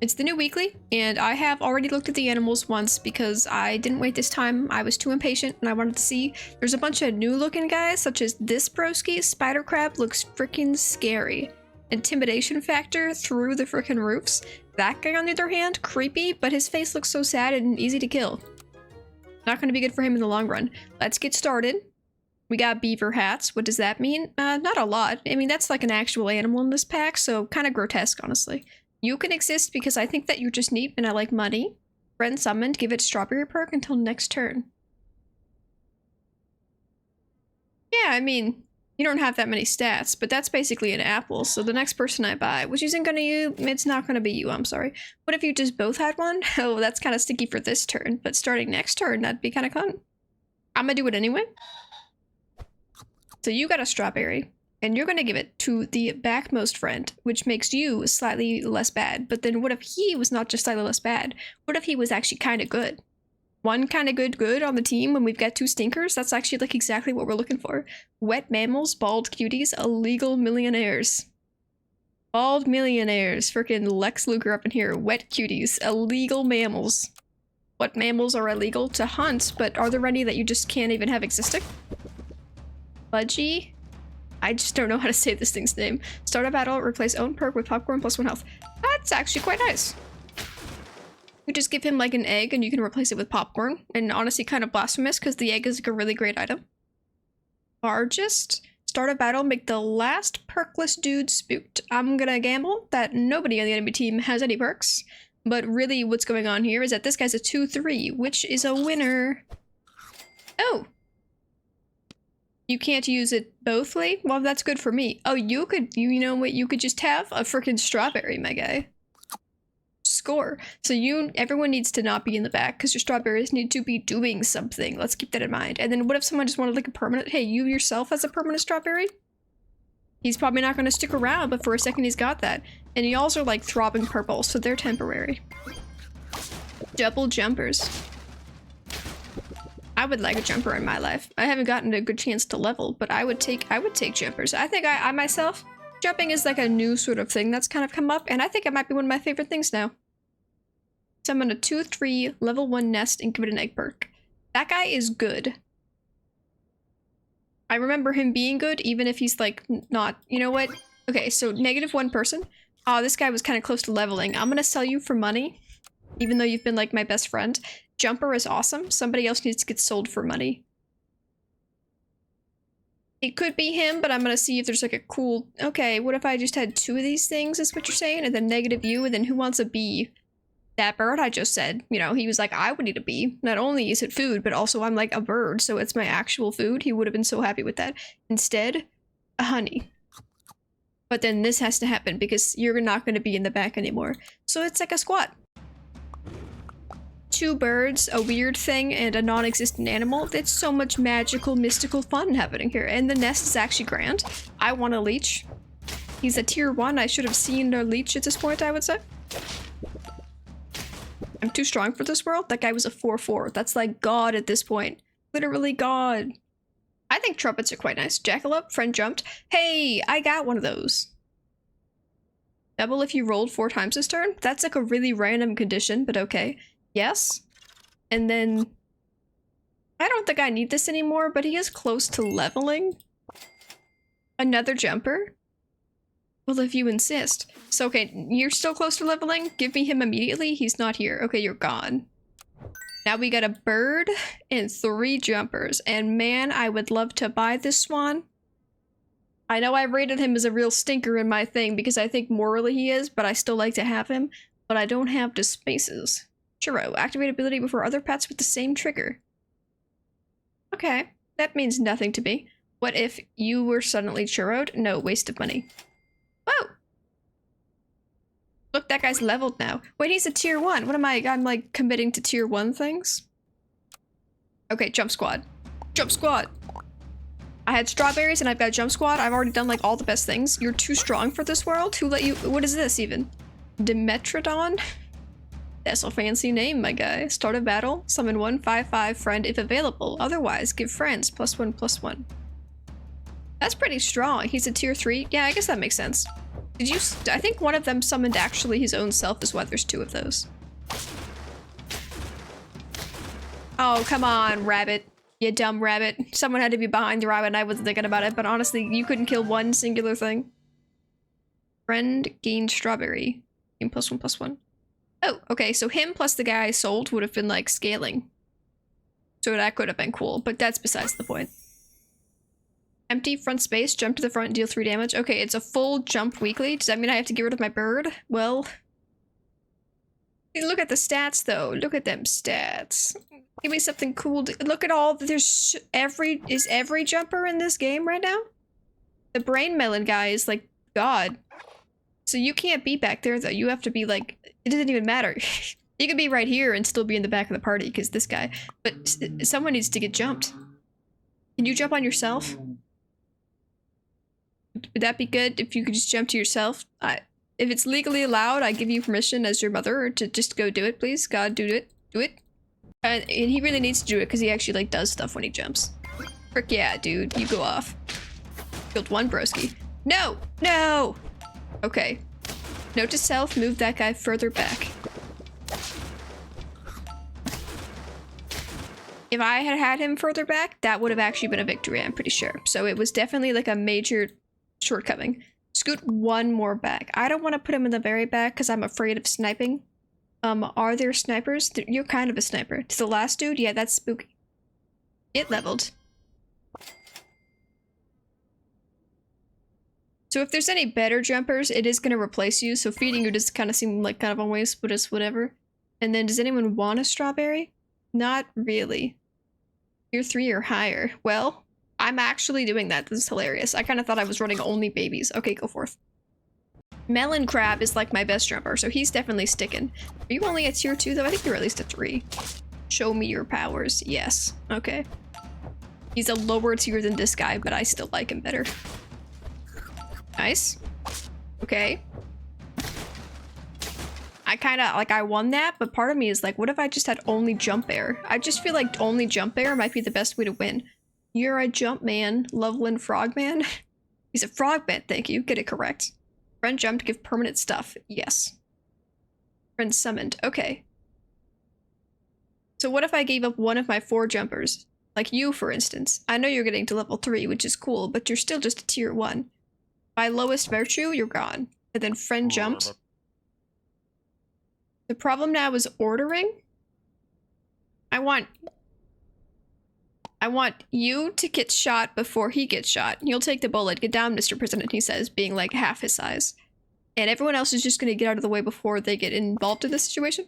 It's the new weekly, and I have already looked at the animals once because I didn't wait this time. I was too impatient and I wanted to see. There's a bunch of new looking guys, such as this broski. Spider crab looks freaking scary. Intimidation factor through the freaking roofs. That guy, on the other hand, creepy, but his face looks so sad and easy to kill. Not going to be good for him in the long run. Let's get started. We got beaver hats. What does that mean? Not a lot. I mean, that's like an actual animal in this pack, so kind of grotesque, honestly. You can exist because I think that you're just neat and I like money. Friend summoned. Give it strawberry perk until next turn. Yeah, I mean, you don't have that many stats, but that's basically an apple, so the next person I buy, which isn't gonna you, it's not gonna be you, I'm sorry. What if you just both had one? Oh, that's kind of sticky for this turn, but starting next turn, that'd be kind of fun. I'm gonna do it anyway. So you got a strawberry, and you're gonna give it to the backmost friend, which makes you slightly less bad. But then what if he was not just slightly less bad? What if he was actually kind of good? One kind of good on the team when we've got two stinkers? That's actually like exactly what we're looking for. Wet mammals, bald cuties, illegal millionaires. Bald millionaires. Freaking Lex Luger up in here. Wet cuties, illegal mammals. What mammals are illegal to hunt, but are there any that you just can't even have existing? Budgie? I just don't know how to say this thing's name. Start a battle, replace own perk with popcorn plus 1 health. That's actually quite nice. You just give him like an egg and you can replace it with popcorn. And honestly kind of blasphemous because the egg is like a really great item. Largest. Start a battle, make the last perkless dude spooked. I'm gonna gamble that nobody on the enemy team has any perks. But really what's going on here is that this guy's a 2-3, which is a winner. Oh. You can't use it bothly? Well, that's good for me. Oh, you know what? You could just have a freaking strawberry, my guy. Score. So everyone needs to not be in the back because your strawberries need to be doing something. Let's keep that in mind. And then what if someone just wanted like a permanent, hey, you yourself as a permanent strawberry? He's probably not going to stick around, but for a second he's got that. And y'all's are like throbbing purple, so they're temporary. Double jumpers. I would like a jumper in my life. I haven't gotten a good chance to level, but I would take jumpers. I think I myself, jumping is like a new sort of thing that's kind of come up, and I think it might be one of my favorite things now. Summon a 2-3 level 1 nest and give it an egg perk. That guy is good. I remember him being good, even if he's like not, you know what? Okay, so -1 person. Oh, this guy was kind of close to leveling. I'm gonna sell you for money, even though you've been like my best friend. Jumper is awesome. Somebody else needs to get sold for money. It could be him, but I'm gonna see if there's like a cool... Okay, what if I just had 2 of these things, is what you're saying? And then -U, and then who wants a bee? That bird I just said. You know, he was like, I would eat a bee. Not only is it food, but also I'm like a bird, so it's my actual food. He would have been so happy with that. Instead, a honey. But then this has to happen because you're not going to be in the back anymore. So it's like a squat. 2 birds, a weird thing, and a non-existent animal. It's so much magical, mystical fun happening here. And the nest is actually grand. I want a leech. He's a tier 1. I should have seen a leech at this point, I would say. I'm too strong for this world. That guy was a 4-4. That's like God at this point. Literally God. I think trumpets are quite nice. Jackalope, friend jumped. Hey, I got one of those. Double if you rolled 4 times this turn? That's like a really random condition, but okay. Yes. And then... I don't think I need this anymore, but he is close to leveling. Another jumper? Well, if you insist. So, okay, you're still close to leveling? Give me him immediately? He's not here. Okay, you're gone. Now we got a bird and 3 jumpers. And man, I would love to buy this swan. I know I rated him as a real stinker in my thing because I think morally he is, but I still like to have him. But I don't have the spaces. Churro, activate ability before other pets with the same trigger. Okay, that means nothing to me. What if you were suddenly churroed? No, waste of money. Whoa! Look, that guy's leveled now. Wait, he's a tier 1. What am I? I'm like committing to tier 1 things? Okay, jump squad. Jump squad! I had strawberries and I've got jump squad. I've already done like all the best things. You're too strong for this world? Who let you? What is this even? Dimetrodon? That's a fancy name, my guy. Start a battle. Summon 1/5/5 friend if available. Otherwise, give friends +1/+1. That's pretty strong. He's a tier 3. Yeah, I guess that makes sense. Did you? I think one of them summoned actually his own self is why there's two of those. Oh, come on, rabbit. You dumb rabbit. Someone had to be behind the rabbit and I wasn't thinking about it, but honestly, you couldn't kill one singular thing. Friend gained strawberry. Gain +1/+1. Oh, okay, so him plus the guy I sold would have been like scaling. So that could have been cool, but that's besides the point. Empty front space, jump to the front, deal 3 damage. Okay, it's a full jump weekly. Does that mean I have to get rid of my bird? Well, look at the stats though. Look at them stats. Give me something cool to look at. All there's every jumper in this game right now. The brain melon guy is like God. So you can't be back there though. You have to be like, it doesn't even matter. You could be right here and still be in the back of the party because this guy, but someone needs to get jumped. Can you jump on yourself? Would that be good if you could just jump to yourself? If it's legally allowed, I give you permission as your mother to just go do it, please. God, do it. Do it. And he really needs to do it because he actually like does stuff when he jumps. Frick yeah, dude. You go off. Killed one broski. No! No! Okay. Note to self, move that guy further back. If I had had him further back, that would have actually been a victory, I'm pretty sure. So it was definitely like a major shortcoming. Scoot one more back. I don't want to put him in the very back because I'm afraid of sniping. Are there snipers? You're kind of a sniper. To the last dude? Yeah, that's spooky. It leveled. So if there's any better jumpers, it is going to replace you. So feeding you does kind of seem like kind of a waste, but it's whatever. And then does anyone want a strawberry? Not really. Tier 3 or higher. Well, I'm actually doing that. This is hilarious. I kind of thought I was running only babies. Okay, go forth. Melon Crab is like my best jumper, so he's definitely sticking. Are you only a tier 2 though? I think you're at least a 3. Show me your powers. Yes. Okay. He's a lower tier than this guy, but I still like him better. Nice. Okay. I kind of, like, I won that, but part of me is like, what if I just had only jump air? I just feel like only jump air might be the best way to win. You're a jump man, Loveland Frogman. He's a frogman, thank you. Get it correct. Friend jumped, give permanent stuff. Yes. Friend summoned. Okay. So what if I gave up one of my 4 jumpers? Like you, for instance. I know you're getting to level 3, which is cool, but you're still just a tier 1. By lowest virtue, you're gone. And then friend jumped. The problem now is ordering. I want you to get shot before he gets shot. You'll take the bullet. Get down, Mr. President, he says, being like half his size. And everyone else is just going to get out of the way before they get involved in this situation.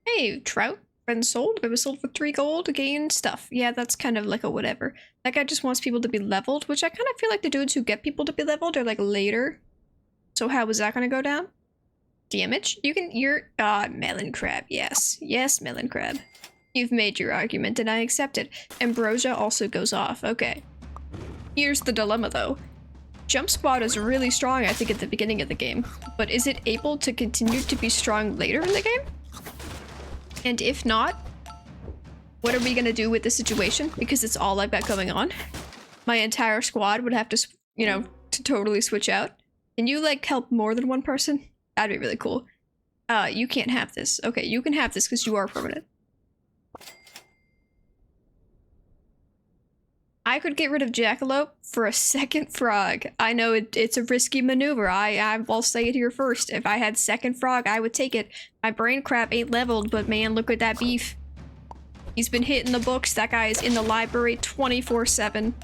Hey, Trout. Friend sold. It was sold for 3 gold. Gain stuff. Yeah, that's kind of like a whatever. That guy just wants people to be leveled, which I kind of feel like the dudes who get people to be leveled are like later. So how is that going to go down? Damage? You're Melon Crab. Yes. Yes, Melon Crab. You've made your argument and I accept it. Ambrosia also goes off. Okay. Here's the dilemma though. Jump Squad is really strong, I think, at the beginning of the game. But is it able to continue to be strong later in the game? And if not, what are we gonna do with the situation? Because it's all I've got going on. My entire squad would have to, you know, to totally switch out. Can you, like, help more than one person? That'd be really cool. You can't have this. Okay, you can have this because you are permanent. I could get rid of Jackalope for a second frog. I know it's a risky maneuver. I'll say it here first. If I had second frog, I would take it. My brain crab ain't leveled, but man, look at that beef. He's been hitting the books. That guy is in the library 24/7.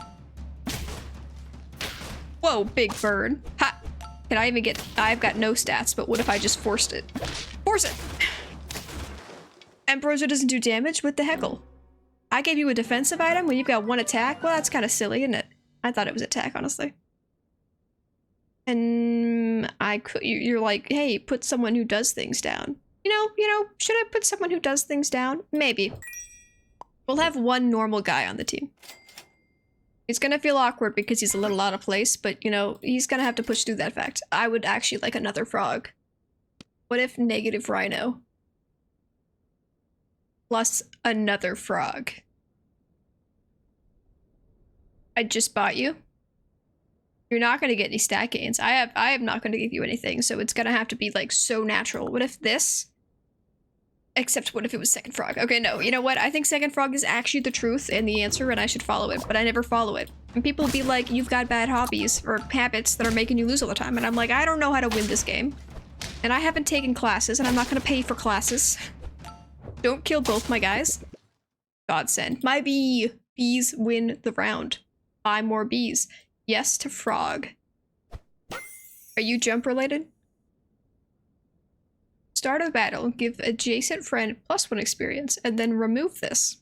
Whoa, big bird. Ha! Can I even get... I've got no stats, but what if I just forced it? Force it! Ambrosia doesn't do damage with the heckle. I gave you a defensive item when you've got 1 attack? Well, that's kind of silly, isn't it? I thought it was attack, honestly. And you're like, hey, put someone who does things down. You know, should I put someone who does things down? Maybe. We'll have 1 normal guy on the team. It's gonna feel awkward because he's a little out of place, but, you know, he's gonna have to push through that fact. I would actually like another frog. What if negative rhino? Plus another frog. I just bought you. You're not gonna get any stat gains. I am not gonna give you anything, so it's gonna have to be like so natural. What if this? Except what if it was second frog? Okay, no, you know what? I think second frog is actually the truth and the answer, and I should follow it, but I never follow it. And people be like, you've got bad hobbies or habits that are making you lose all the time, and I'm like, I don't know how to win this game. And I haven't taken classes, and I'm not gonna pay for classes. Don't kill both my guys. Godsend. My bee. Bees win the round. Buy more bees. Yes to frog. Are you jump related? Start of battle. Give adjacent friend +1 experience, and then remove this.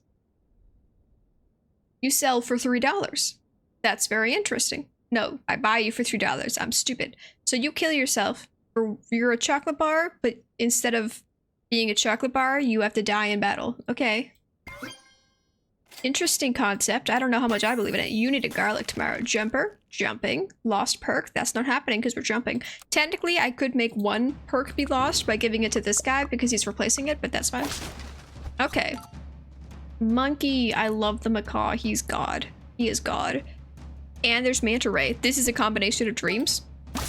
You sell for $3. That's very interesting. No, I buy you for $3. I'm stupid. So you kill yourself. You're a chocolate bar, but instead of being a chocolate bar, you have to die in battle. Okay. Interesting concept. I don't know how much I believe in it. You need a garlic tomorrow. Jumper. Jumping. Lost perk. That's not happening because we're jumping. Technically, I could make one perk be lost by giving it to this guy because he's replacing it, but that's fine. Okay. Monkey. I love the macaw. He's God. He is God. And there's Manta Ray. This is a combination of dreams.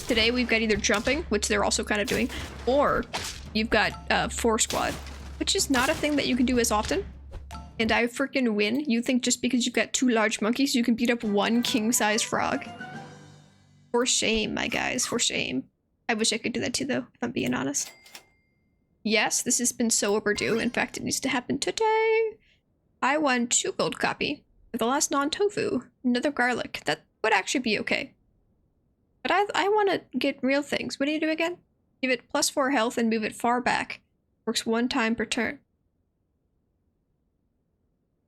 Today we've got either jumping, which they're also kind of doing, or you've got 4 squad, which is not a thing that you can do as often. And I freaking win. You think just because you've got 2 large monkeys, you can beat up 1 king-sized frog? For shame, my guys, for shame. I wish I could do that too, though, if I'm being honest. Yes, this has been so overdue. In fact, it needs to happen today. I won 2 gold copy. The last non-tofu. Another garlic. That would actually be okay. But I want to get real things. What do you do again? Give it +4 health and move it far back. Works 1 time per turn.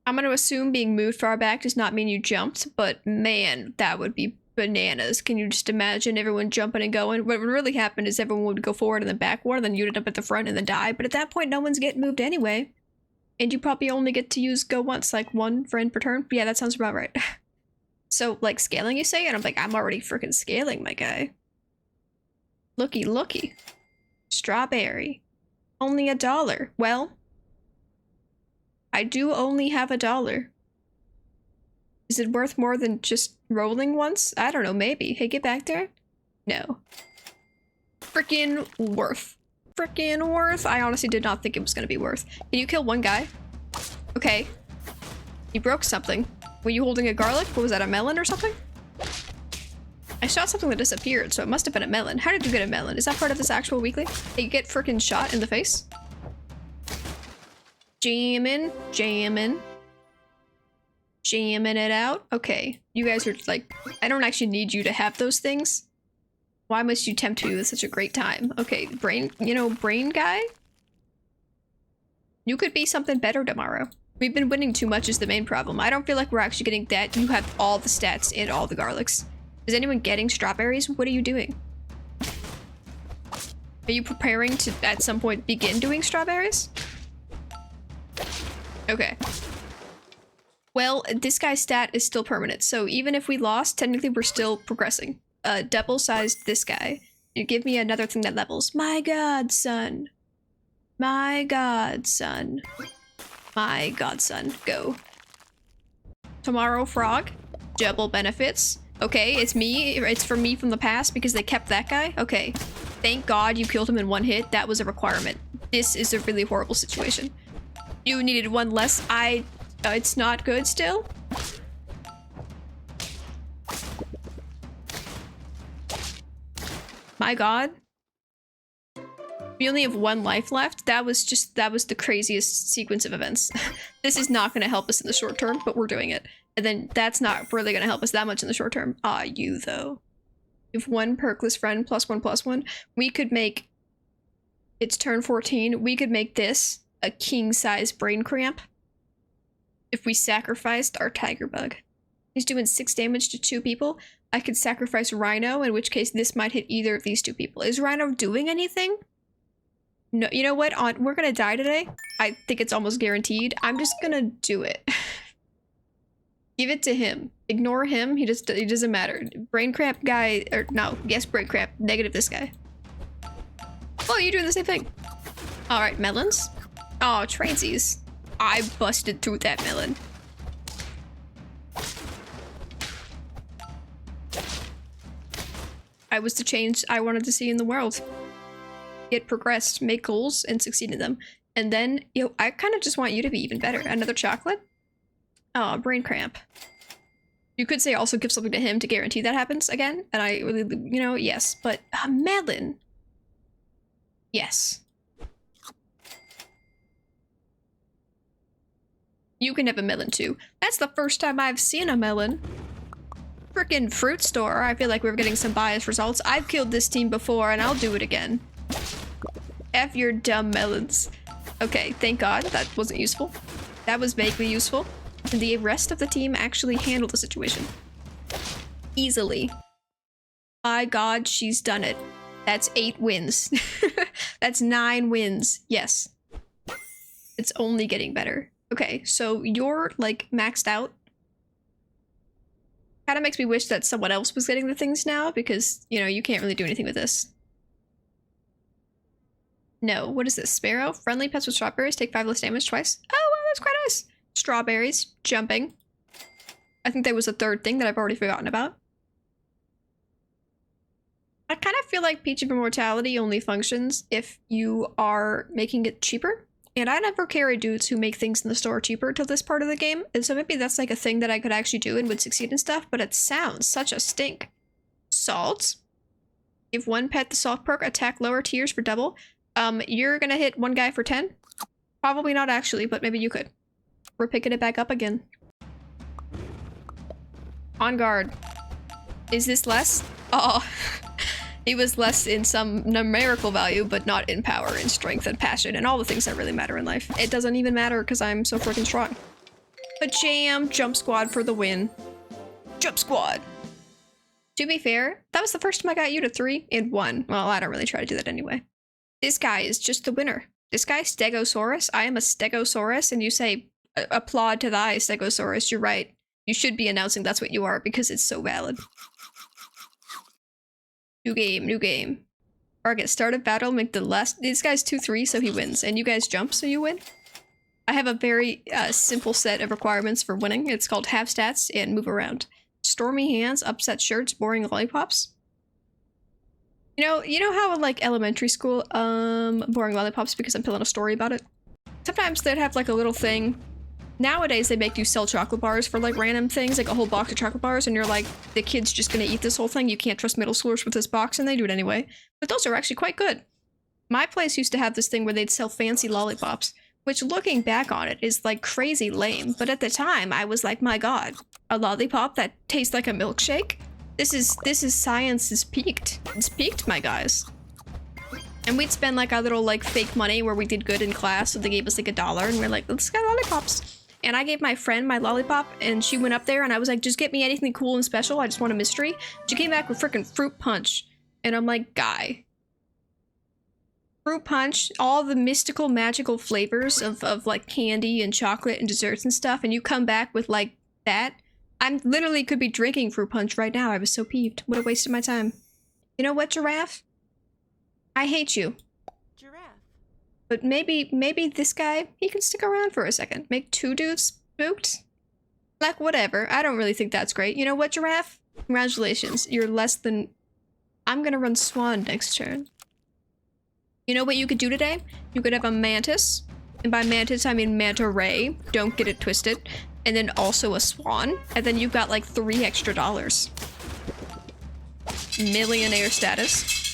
I'm going to assume being moved far back does not mean you jumped, but man, that would be bananas. Can you just imagine everyone jumping and going? What would really happen is everyone would go forward and then backward, and then you'd end up at the front and then die. But at that point, no one's getting moved anyway. And you probably only get to use go once, like 1 friend per turn. Yeah, that sounds about right. So, like, scaling, you say? And I'm like, I'm already freaking scaling, my guy. Looky, looky. Strawberry. Only $1. Well, I do only have $1. Is it worth more than just rolling once? I don't know, maybe. Hey, get back there. No. Frickin' worth. Frickin' worth. I honestly did not think it was gonna be worth. Can you kill 1 guy? Okay. You broke something. Were you holding a garlic? What was that, a melon or something? I shot something that disappeared, so it must have been a melon. How did you get a melon? Is that part of this actual weekly? Hey, you get frickin' shot in the face? Jamming, jamming. Jamming it out. Okay, you guys are like, I don't actually need you to have those things. Why must you tempt me with such a great time? Okay, brain, you know, brain guy? You could be something better tomorrow. We've been winning too much is the main problem. I don't feel like we're actually getting that. You have all the stats and all the garlics. Is anyone getting strawberries? What are you doing? Are you preparing to, at some point, begin doing strawberries? Okay. Well, this guy's stat is still permanent, so even if we lost, technically we're still progressing. Double-sized this guy. You give me another thing that levels. My godson. My godson. My godson. Go. Tomorrow frog. Double benefits. Okay, it's me. It's for me from the past because they kept that guy. Okay. Thank God you killed him in 1 hit. That was a requirement. This is a really horrible situation. You needed 1 less. It's not good still. My God. We only have 1 life left. That was the craziest sequence of events. This is not going to help us in the short term, but we're doing it. And then that's not really going to help us that much in the short term. Ah, you though. You have 1 perkless friend +1/+1. We could make, it's turn 14. We could make this a king-size brain cramp if we sacrificed our tiger bug. He's doing 6 damage to 2 people. I could sacrifice Rhino, in which case this might hit either of these 2 people. Is Rhino doing anything? No, you know what? We're gonna die today. I think it's almost guaranteed. I'm just gonna do it. Give it to him. Ignore him. He doesn't matter. Brain cramp guy, or no, yes, brain cramp. Negative this guy. Oh, you're doing the same thing. All right, melons. Oh, transies. I busted through that melon. I was the change I wanted to see in the world. Get progressed, make goals, and succeed in them. And then, I kind of just want you to be even better. Another chocolate? Oh, brain cramp. You could say also give something to him to guarantee that happens again. And I really, yes. But melon. Yes. You can have a melon too. That's the first time I've seen a melon. Frickin' fruit store. I feel like we're getting some biased results. I've killed this team before and I'll do it again. F your dumb melons. Okay, thank God that wasn't useful. That was vaguely useful. And the rest of the team actually handled the situation. Easily. My God, she's done it. That's 8 wins. That's 9 wins. Yes. It's only getting better. Okay, so you're, like, maxed out. Kinda makes me wish that someone else was getting the things now, because, you can't really do anything with this. No, what is this? Sparrow? Friendly pets with strawberries take 5 less damage twice. Oh, wow, that's quite nice. Strawberries. Jumping. I think there was a third thing that I've already forgotten about. I kind of feel like Peach of Immortality only functions if you are making it cheaper. And I never carry dudes who make things in the store cheaper till this part of the game. And so maybe that's like a thing that I could actually do and would succeed and stuff, but it sounds such a stink. Salt. Give one pet the salt perk, attack lower tiers for double. You're gonna hit one guy for 10? Probably not actually, but maybe you could. We're picking it back up again. On guard. Is this less? Oh, it was less in some numerical value, but not in power and strength and passion and all the things that really matter in life. It doesn't even matter because I'm so freaking strong. But jam, jump squad for the win. Jump squad. To be fair, that was the first time I got you to 3 and 1. Well, I don't really try to do that anyway. This guy is just the winner. This guy, Stegosaurus. I am a Stegosaurus, and you say, applaud to thy, Stegosaurus. You're right. You should be announcing that's what you are because it's so valid. New game, new game. Target, start a battle, make the last... This guy's 2-3, so he wins. And you guys jump, so you win. I have a very simple set of requirements for winning. It's called have stats and move around. Stormy hands, upset shirts, boring lollipops. You know how in like elementary school, boring lollipops because I'm telling a story about it? Sometimes they'd have like a little thing. Nowadays they make you sell chocolate bars for like random things, like a whole box of chocolate bars, and you're like, the kid's just gonna eat this whole thing. You can't trust middle schoolers with this box, and they do it anyway. But those are actually quite good. My place used to have this thing where they'd sell fancy lollipops, which looking back on it is like crazy lame. But at the time I was like, my God, a lollipop that tastes like a milkshake? This is science is peaked. It's peaked, my guys. And we'd spend like our little like fake money where we did good in class, so they gave us like $1 and we're like, let's get lollipops. And I gave my friend my lollipop and she went up there and I was like, just get me anything cool and special. I just want a mystery. She came back with freaking fruit punch. And I'm like, guy. Fruit punch, all the mystical, magical flavors of like candy and chocolate and desserts and stuff. And you come back with like that. I literally could be drinking fruit punch right now. I was so peeved. What a waste of my time. You know what, Giraffe? I hate you. Giraffe. But maybe this guy, he can stick around for a second. Make 2 dudes spooked? Like, whatever. I don't really think that's great. You know what, Giraffe? Congratulations. You're less than... I'm gonna run Swan next turn. You know what you could do today? You could have a Mantis. And by Mantis, I mean Manta Ray. Don't get it twisted. And then also a Swan. And then you've got like $3 extra. Millionaire status.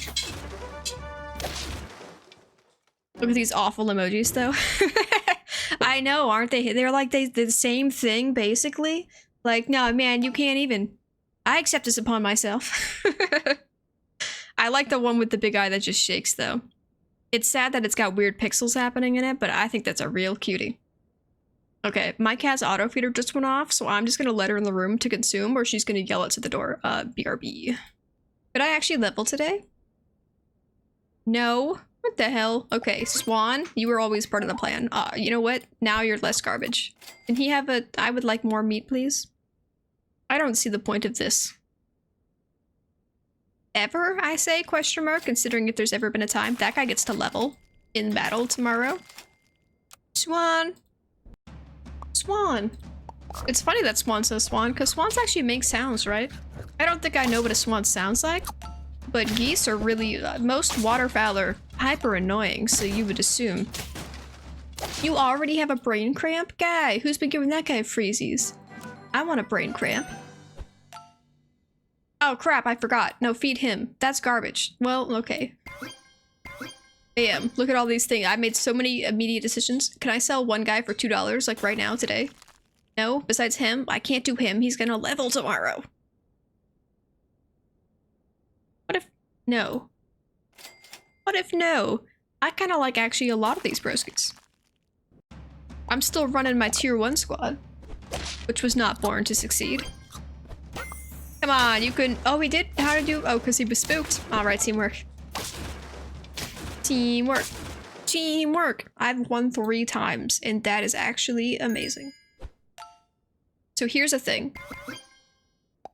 Look at these awful emojis, though. I know, aren't they? They're like they're the same thing, basically. Like, no, man, you can't even. I accept this upon myself. I like the one with the big eye that just shakes, though. It's sad that it's got weird pixels happening in it, but I think that's a real cutie. Okay, my cat's auto feeder just went off, so I'm just gonna let her in the room to consume, or she's gonna yell it to the door. BRB. Could I actually level today? No. What the hell? Okay, Swan, you were always part of the plan. You know what? Now you're less garbage. Can he have a... I would like more meat, please. I don't see the point of this. Ever, I say, question mark, considering if there's ever been a time. That guy gets to level in battle tomorrow. Swan. Swan. It's funny that Swan says Swan, because swans actually make sounds, right? I don't think I know what a swan sounds like. But geese are really, most waterfowl are hyper annoying, so you would assume. You already have a brain cramp? Guy, who's been giving that guy freezies? I want a brain cramp. Oh crap, I forgot. No, feed him. That's garbage. Well, okay. Bam, look at all these things. I made so many immediate decisions. Can I sell one guy for $2, like right now, today? No, besides him, I can't do him. He's gonna level tomorrow. What if no? What if no? I kind of like actually a lot of these broskies. I'm still running my tier 1 squad, which was not born to succeed. Come on, you can. Oh, he did? How did you? Oh, because he was spooked. All right, teamwork. Teamwork. Teamwork. I've won 3 times, and that is actually amazing. So here's the thing.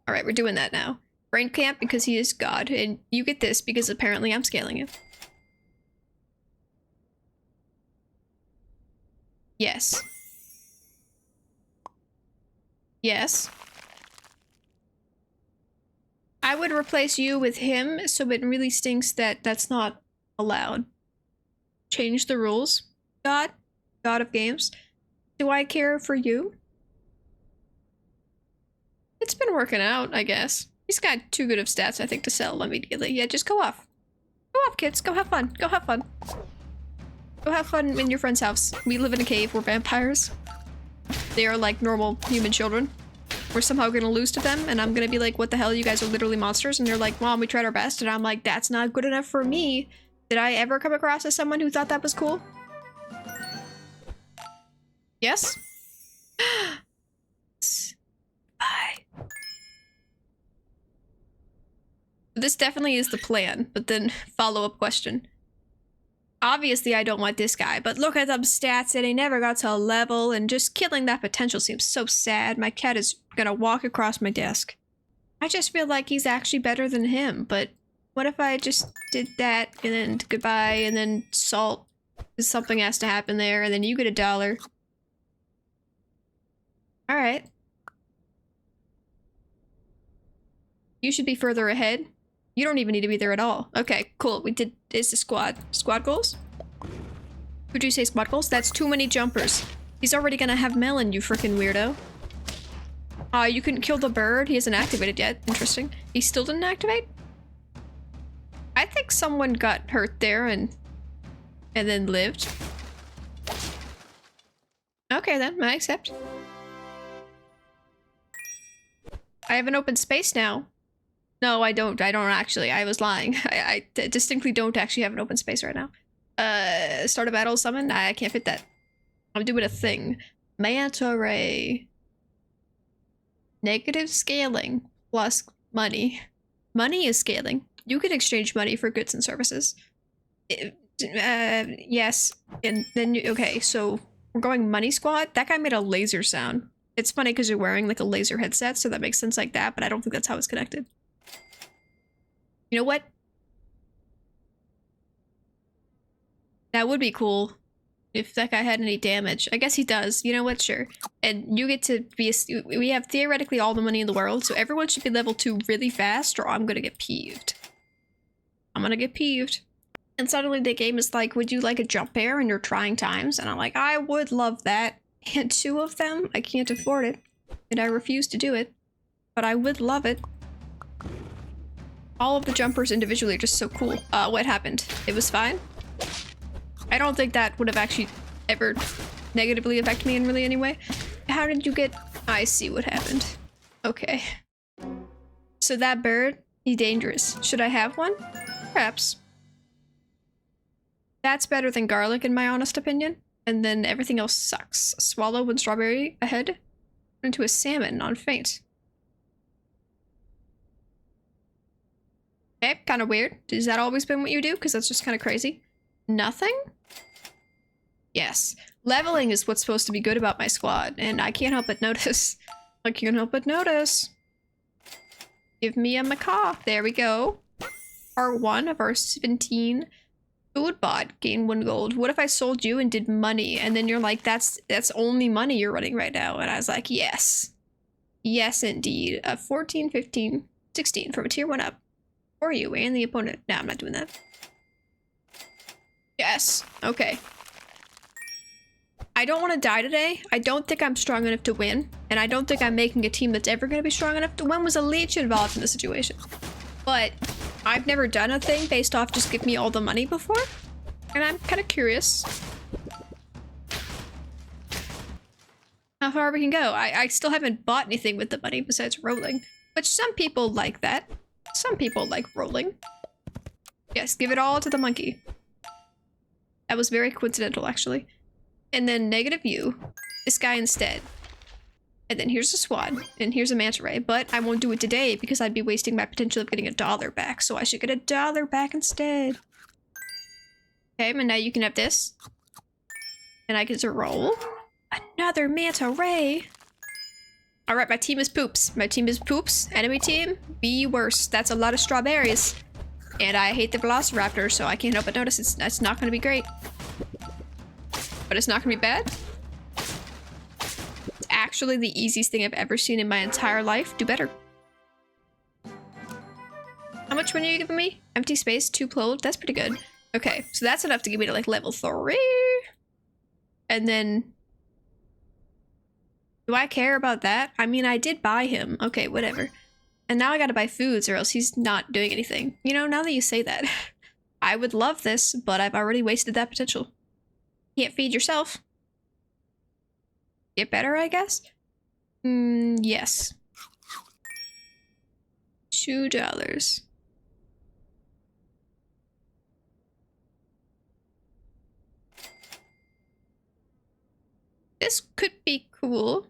All right, we're doing that now. Brain camp because he is God, and you get this because apparently I'm scaling it. Yes. Yes. I would replace you with him, so it really stinks that that's not allowed. Change the rules. God of games. Do I care for you? It's been working out, I guess. He's got too good of stats, I think, to sell immediately. Yeah, just go off. Go off, kids. Go have fun. Go have fun. Go have fun in your friend's house. We live in a cave. We're vampires. They are like normal human children. We're somehow gonna lose to them, and I'm gonna be like, what the hell, you guys are literally monsters? And they're like, Mom, we tried our best. And I'm like, that's not good enough for me. Did I ever come across as someone who thought that was cool? Yes? Bye. This definitely is the plan, but then follow-up question. Obviously, I don't want this guy, but look at them stats and he never got to a level, and just killing that potential seems so sad. My cat is gonna walk across my desk. I just feel like he's actually better than him, but what if I just did that, and then goodbye, and then salt, because something has to happen there, and then you get $1. Alright. You should be further ahead. You don't even need to be there at all. Okay, cool. We did. Is the squad. Squad goals? Would you say squad goals? That's too many jumpers. He's already gonna have melon, you freaking weirdo. You couldn't kill the bird? He hasn't activated yet. Interesting. He still didn't activate? I think someone got hurt there and then lived. Okay then, I accept. I have an open space now. No, I don't. I don't actually. I was lying. I distinctly don't actually have an open space right now. Start a battle summon? I can't fit that. I'm doing a thing. Manta Ray. Negative scaling plus money. Money is scaling. You can exchange money for goods and services. Yes. And then, okay, so we're going money squad. That guy made a laser sound. It's funny because you're wearing like a laser headset, so that makes sense like that, but I don't think that's how it's connected. You know what? That would be cool if that guy had any damage. I guess he does. You know what? Sure. And you get to be we have theoretically all the money in the world, so everyone should be level 2 really fast or I'm gonna get peeved. I'm gonna get peeved. And suddenly the game is like, would you like a jump pair in your trying times? And I'm like, I would love that. And 2 of them? I can't afford it. And I refuse to do it. But I would love it. All of the jumpers individually are just so cool. What happened? It was fine? I don't think that would have actually ever negatively affected me in really any way. How did you get... I see what happened. Okay. So that bird, he's dangerous. Should I have one? Perhaps. That's better than garlic in my honest opinion. And then everything else sucks. Swallow and strawberry ahead. Into a salmon on faint. Okay, kind of weird. Has that always been what you do? Because that's just kind of crazy. Nothing? Yes. Leveling is what's supposed to be good about my squad, and I can't help but notice. I can't help but notice. Give me a macaw. There we go. Part 1 of our 17. Food bot. Gain 1 gold. What if I sold you and did money, and then you're like, that's only money you're running right now? And I was like, yes. Yes, indeed. 14, 15, 16 from a tier 1 up. For you and the opponent. No, I'm not doing that. Yes. Okay. I don't want to die today. I don't think I'm strong enough to win. And I don't think I'm making a team that's ever going to be strong enough to win. Was a leech involved in the situation? But I've never done a thing based off just give me all the money before. And I'm kind of curious how far we can go. I still haven't bought anything with the money besides rolling. Which some people like that. Some people like rolling. Yes, give it all to the monkey. That was very coincidental, actually. And then negative U, this guy instead. And then here's a squad, and here's a manta ray, but I won't do it today because I'd be wasting my potential of getting $1 back, so I should get $1 back instead. Okay, and now you can have this. And I get to roll. Another manta ray. Alright, my team is poops. My team is poops. Enemy team, be worse. That's a lot of strawberries. And I hate the Velociraptor, so I can't help but notice it's not gonna be great. But it's not gonna be bad. It's actually the easiest thing I've ever seen in my entire life. Do better. How much money are you giving me? Empty space, 2 plow. That's pretty good. Okay, so that's enough to get me to like level 3. And then... do I care about that? I mean, I did buy him. Okay, whatever. And now I gotta buy foods or else he's not doing anything. You know, now that you say that, I would love this, but I've already wasted that potential. Can't feed yourself. Get better, I guess? Yes. $2. This could be cool.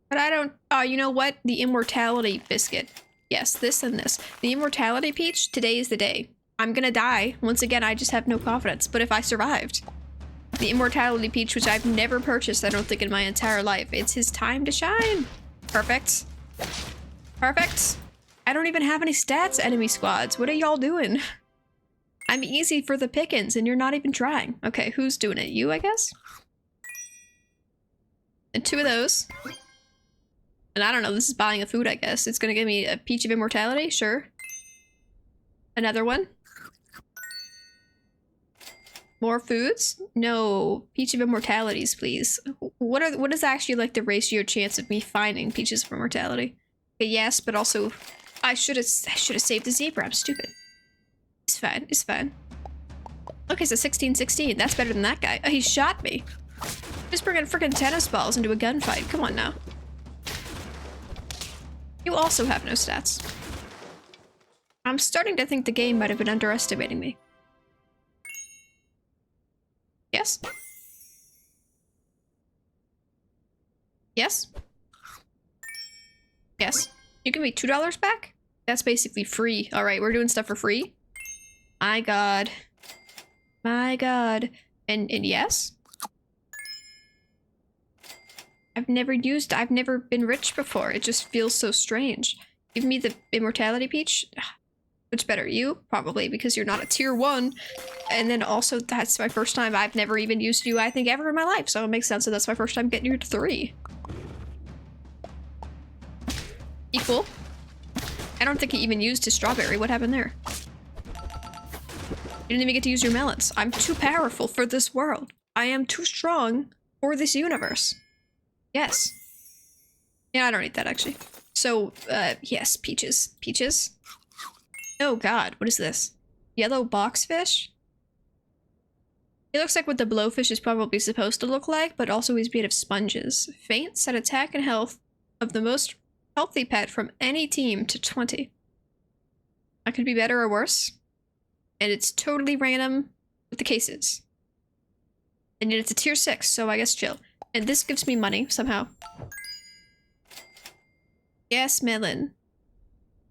But I don't... oh, you know what? The immortality biscuit. Yes, this and this. The immortality peach, today is the day. I'm gonna die. Once again, I just have no confidence. But if I survived... the immortality peach, which I've never purchased, I don't think, in my entire life. It's his time to shine. Perfect. Perfect. I don't even have any stats, enemy squads. What are y'all doing? I'm easy for the pickings, and you're not even trying. Okay, who's doing it? You, I guess? And 2 of those. And I don't know, this is buying a food, I guess. It's gonna give me a peach of immortality, sure. Another one. More foods? No. Peach of immortalities, please. What is actually like the ratio chance of me finding peaches of immortality? Okay, yes, but also I should have saved the zebra. I'm stupid. It's fine. It's fine. Okay, so 16-16. That's better than that guy. Oh, he shot me. Just bringing freaking tennis balls into a gunfight. Come on now. You also have no stats. I'm starting to think the game might have been underestimating me. Yes? Yes? Yes? You give me $2 back? That's basically free. Alright, we're doing stuff for free. My god. My god. And yes? I've never been rich before. It just feels so strange. Give me the immortality peach. Which better, you? Probably, because you're not a tier 1. And then also, that's my first time. I've never even used you, I think, ever in my life. So it makes sense that that's my first time getting you to 3. Equal. I don't think he even used his strawberry. What happened there? You didn't even get to use your melons. I'm too powerful for this world. I am too strong for this universe. Yes. Yeah, I don't need that, actually. So, yes, peaches. Peaches? Oh god, what is this? Yellow boxfish? It looks like what the blowfish is probably supposed to look like, but also he's made of sponges. Faint, set attack and health of the most healthy pet from any team to 20. That could be better or worse. And it's totally random with the cases. And yet it's a tier 6, so I guess chill. And this gives me money, somehow. Yes, melon.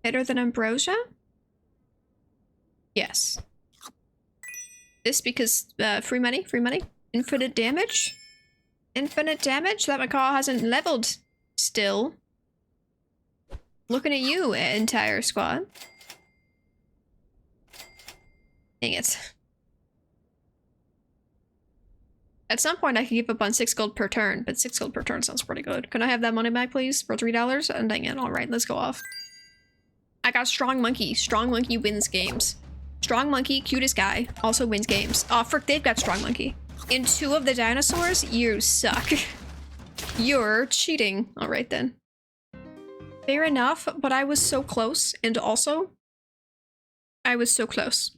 Better than ambrosia? Yes. This because, free money, free money. Infinite damage? Infinite damage? That macaw hasn't leveled still. Looking at you, entire squad. Dang it. At some point, I could give up on 6 gold per turn, but 6 gold per turn sounds pretty good. Can I have that money back, please, for $3? And dang it, alright, let's go off. I got Strong Monkey. Strong Monkey wins games. Strong Monkey, cutest guy, also wins games. Oh, frick, they've got Strong Monkey. In 2 of the dinosaurs, you suck. You're cheating. All right, then. Fair enough, but I was so close. And also, I was so close.